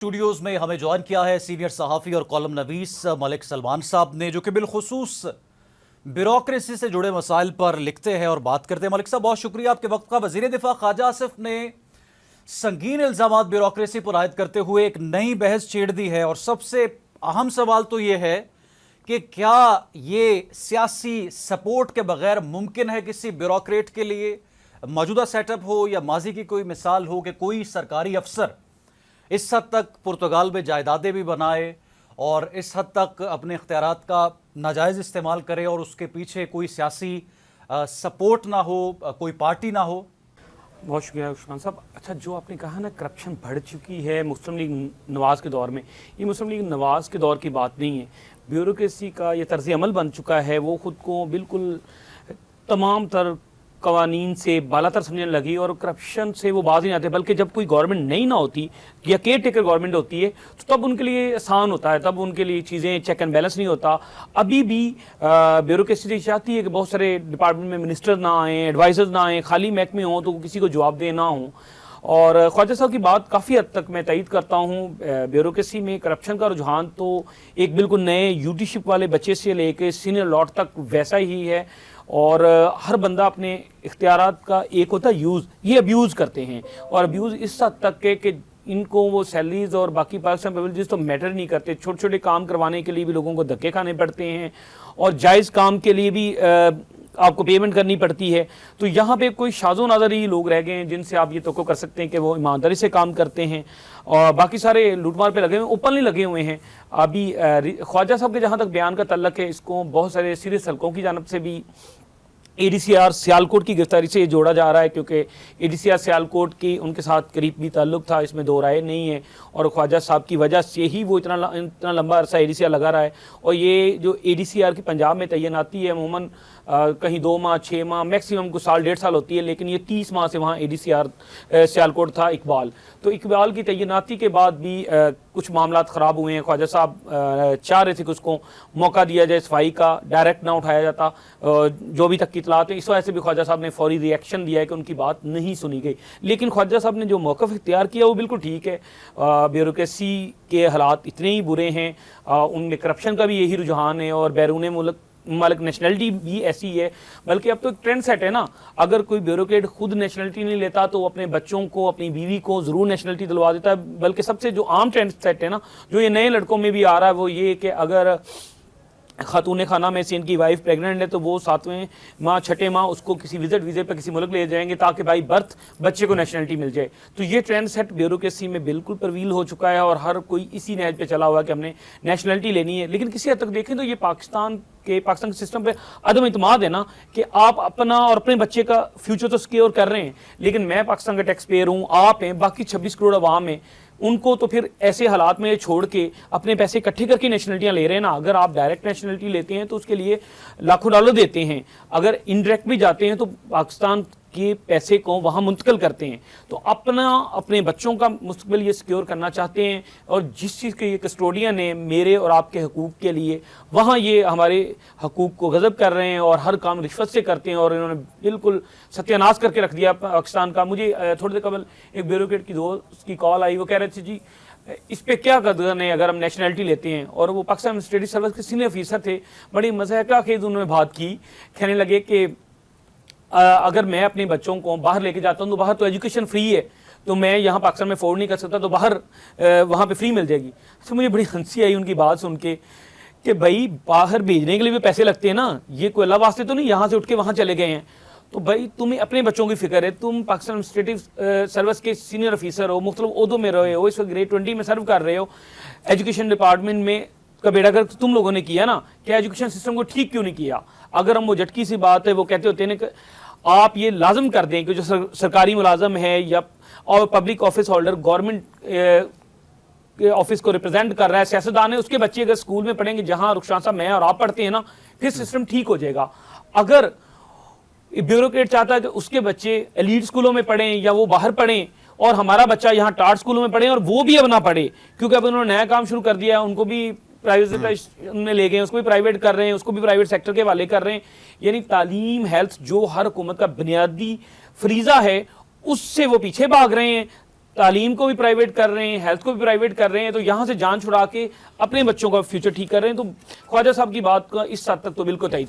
Studios میں ہمیں join کیا ہے سینئر صحافی اور کالم نویس ملک سلمان صاحب نے، جو کہ بالخصوص بیوروکریسی سے جڑے مسائل پر لکھتے ہیں اور بات کرتے ہیں۔ ملک صاحب، بہت شکریہ آپ کے وقت کا۔ وزیر دفاع خواجہ آصف نے سنگین الزامات بیوروکریسی پر عائد کرتے ہوئے ایک نئی بحث چھیڑ دی ہے، اور سب سے اہم سوال تو یہ ہے کہ کیا یہ سیاسی سپورٹ کے بغیر ممکن ہے کسی بیوروکریٹ کے لیے؟ موجودہ سیٹ اپ ہو یا ماضی کی کوئی مثال ہو کہ کوئی سرکاری افسر اس حد تک پرتگال میں جائیدادیں بھی بنائے اور اس حد تک اپنے اختیارات کا ناجائز استعمال کرے اور اس کے پیچھے کوئی سیاسی سپورٹ نہ ہو، کوئی پارٹی نہ ہو؟ بہت شکریہ عثمان صاحب۔ اچھا، جو آپ نے کہا نا کرپشن بڑھ چکی ہے مسلم لیگ نواز کے دور میں، یہ مسلم لیگ نواز کے دور کی بات نہیں ہے۔ بیوروکریسی کا یہ طرز عمل بن چکا ہے، وہ خود کو بالکل تمام تر قوانین سے بالا تر سمجھنے لگی اور کرپشن سے وہ باز نہیں آتے، بلکہ جب کوئی گورنمنٹ نہیں نہ ہوتی یا کیئر ٹیکر گورنمنٹ ہوتی ہے تو تب ان کے لیے آسان ہوتا ہے، تب ان کے لیے چیزیں چیک اینڈ بیلنس نہیں ہوتا۔ ابھی بھی بیوروکریسی چاہتی ہے کہ بہت سارے ڈپارٹمنٹ میں منسٹر نہ آئیں، ایڈوائزرز نہ آئیں، خالی محکمے ہوں تو کسی کو جواب دے نہ ہوں۔ اور خواجہ صاحب کی بات کافی حد تک میں تائید کرتا ہوں۔ بیوروکریسی میں کرپشن کا رجحان تو ایک بالکل نئے یوٹی شپ والے بچے سے لے کے سینئر لاٹ تک ویسا ہی ہے، اور ہر بندہ اپنے اختیارات کا ایک ہوتا ہے یوز، یہ ابیوز کرتے ہیں، اور ابیوز اس حد تک کہ ان کو وہ سیلریز اور باقی پاکستان پریولیجز تو میٹر نہیں کرتے، چھوٹے چھوٹے کام کروانے کے لیے بھی لوگوں کو دھکے کھانے پڑتے ہیں اور جائز کام کے لیے بھی آپ کو پیمنٹ کرنی پڑتی ہے۔ تو یہاں پہ کوئی شاذ و نادر ہی لوگ رہ گئے ہیں جن سے آپ یہ توقع کر سکتے ہیں کہ وہ ایمانداری سے کام کرتے ہیں، اور باقی سارے لوٹ مار پہ لگے ہوئے ہیں، اوپنلی لگے ہوئے ہیں۔ ابھی خواجہ صاحب کے جہاں تک بیان کا تعلق ہے، اس کو بہت سارے سیریس حلقوں کی جانب سے بھی اے ڈی سی آر سیالکوٹ کی گرفتاری سے یہ جوڑا جا رہا ہے، کیونکہ اے ڈی سی آر سیالکوٹ کی ان کے ساتھ قریبی تعلق تھا، اس میں دو رائے نہیں ہے، اور خواجہ صاحب کی وجہ سے ہی وہ اتنا لمبا عرصہ اے ڈی سی آر لگا رہا ہے۔ اور یہ جو اے ڈی سی آر کی پنجاب میں تعیناتی ہے عموماً کہیں 2 ماہ 6 ماہ میکسیمم کو سال 1.5 سال ہوتی ہے، لیکن یہ 30 ماہ سے وہاں اے ڈی سی آر سیالکوٹ تھا اقبال۔ تو اقبال کی تعیناتی کے بعد بھی کچھ معاملات خراب ہوئے ہیں۔ خواجہ صاحب چاہ رہے تھے کہ اس کو موقع دیا جائے صفائی کا، ڈائریکٹ نہ اٹھایا جاتا، جو بھی تک کی اطلاعات ہیں، اس وجہ سے بھی خواجہ صاحب نے فوری ری ایکشن دیا ہے کہ ان کی بات نہیں سنی گئی۔ لیکن خواجہ صاحب نے جو موقف اختیار کیا وہ بالکل ٹھیک ہے۔ بیوروکریسی کے حالات اتنے ہی برے ہیں، ان میں کرپشن کا بھی یہی رجحان ہے، اور بیرون ملک نیشنلٹی بھی ایسی ہے، بلکہ اب تو ایک ٹرینڈ سیٹ ہے نا، اگر کوئی بیوروکریٹ خود نیشنلٹی نہیں لیتا تو اپنے بچوں کو، اپنی بیوی کو ضرور نیشنلٹی دلوا دیتا ہے۔ بلکہ سب سے جو عام ٹرینڈ سیٹ ہے نا، جو یہ نئے لڑکوں میں بھی آ رہا ہے، وہ یہ کہ اگر خاتون خانہ میں سے ان کی وائف پریگننٹ ہے تو وہ 7ویں ماہ 6ٹھے ماہ اس کو کسی وزٹ ویزے پہ کسی ملک لے جائیں گے تاکہ بائی برتھ بچے کو نیشنلٹی مل جائے۔ تو یہ ٹرینڈ سیٹ بیوروکریسی میں بالکل پرویل ہو چکا ہے، اور ہر کوئی اسی نہج پہ چلا ہوا ہے کہ ہم نے نیشنلٹی لینی ہے۔ لیکن کسی حد تک دیکھیں تو یہ پاکستان کے سسٹم پہ عدم اعتماد ہے نا، کہ آپ اپنا اور اپنے بچے کا فیوچر تو سکیور کر رہے ہیں، لیکن میں پاکستان کا ٹیکس پیئر ہوں، آپ ہیں، باقی 26 کروڑ عوام ہیں، ان کو تو پھر ایسے حالات میں چھوڑ کے اپنے پیسے اکٹھے کر کے نیشنلٹیاں لے رہے ہیں نا۔ اگر آپ ڈائریکٹ نیشنلٹی لیتے ہیں تو اس کے لیے لاکھوں ڈالر دیتے ہیں، اگر انڈائریکٹ بھی جاتے ہیں تو پاکستان کے پیسے کو وہاں منتقل کرتے ہیں۔ تو اپنے بچوں کا مستقبل یہ سکیور کرنا چاہتے ہیں، اور جس چیز کے یہ کسٹوڈین ہیں میرے اور آپ کے حقوق کے لیے، وہاں یہ ہمارے حقوق کو غصب کر رہے ہیں اور ہر کام رشوت سے کرتے ہیں، اور انہوں نے بالکل ستیہ ناش کر کے رکھ دیا پاکستان کا۔ مجھے تھوڑی دیر قبل ایک بیوروکریٹ کی دوست کی کال آئی، وہ کہہ رہے تھے جی اس پہ کیا قدر ہے اگر ہم نیشنلٹی لیتے ہیں، اور وہ پاکستان ایڈمنسٹریٹو سروس کے سینئر افیسر تھے، بڑی مضحکہ خیز انہوں نے بات کی، کہنے لگے کہ اگر میں اپنے بچوں کو باہر لے کے جاتا ہوں تو باہر تو ایجوکیشن فری ہے، تو میں یہاں پاکستان میں افورڈ نہیں کر سکتا، تو باہر وہاں پہ فری مل جائے گی۔ تو مجھے بڑی ہنسی آئی ان کی بات سن کے کہ بھائی باہر بھیجنے کے لیے بھی پیسے لگتے ہیں نا، یہ کوئی اللہ واسطے تو نہیں یہاں سے اٹھ کے وہاں چلے گئے ہیں۔ تو بھائی تمہیں اپنے بچوں کی فکر ہے، تم پاکستان ایڈمنسٹریٹو سروس کے سینئر افیسر ہو، مختلف عہدوں میں رہے ہو، اس وقت گریڈ 20 میں سرو کر رہے ہو، ایجوکیشن ڈپارٹمنٹ میں کا بیڑا گرک تم لوگوں نے کیا نا، کہ ایجوکیشن سسٹم کو ٹھیک کیوں نہیں کیا؟ اگر ہم وہ جھٹکی سی بات ہے، وہ کہتے ہوتے ہیں کہ آپ یہ لازم کر دیں کہ جو سرکاری ملازم ہے یا اور public office holder government office کو ریپرزینٹ کر رہا ہے، سیاستدان ہے، اس کے بچے اگر اسکول میں پڑھیں گے جہاں رخشان صاحب میں اور آپ پڑھتے ہیں نا، پھر سسٹم ٹھیک ہو جائے گا۔ اگر بیوروکریٹ چاہتا ہے کہ اس کے بچے ایلیٹ اسکولوں میں پڑھیں یا وہ باہر پڑھیں، اور ہمارا بچہ یہاں ٹاٹ اسکولوں میں پڑھے اور وہ بھی اب نہ پڑھے، کیونکہ اب انہوں نے نیا کام شروع کر دیا ہے، ان کو بھی پرائیویٹ میں لے گئے، اس کو بھی پرائیویٹ کر رہے ہیں، اس کو بھی پرائیویٹ سیکٹر کے حوالے کر رہے ہیں۔ یعنی تعلیم، ہیلتھ جو ہر حکومت کا بنیادی فریضہ ہے، اس سے وہ پیچھے بھاگ رہے ہیں۔ تعلیم کو بھی پرائیویٹ کر رہے ہیں، ہیلتھ کو بھی پرائیویٹ کر رہے ہیں، تو یہاں سے جان چھڑا کے اپنے بچوں کا فیوچر ٹھیک کر رہے ہیں. تو خواجہ صاحب کی بات کا اس حد تک تو بالکل تائید کر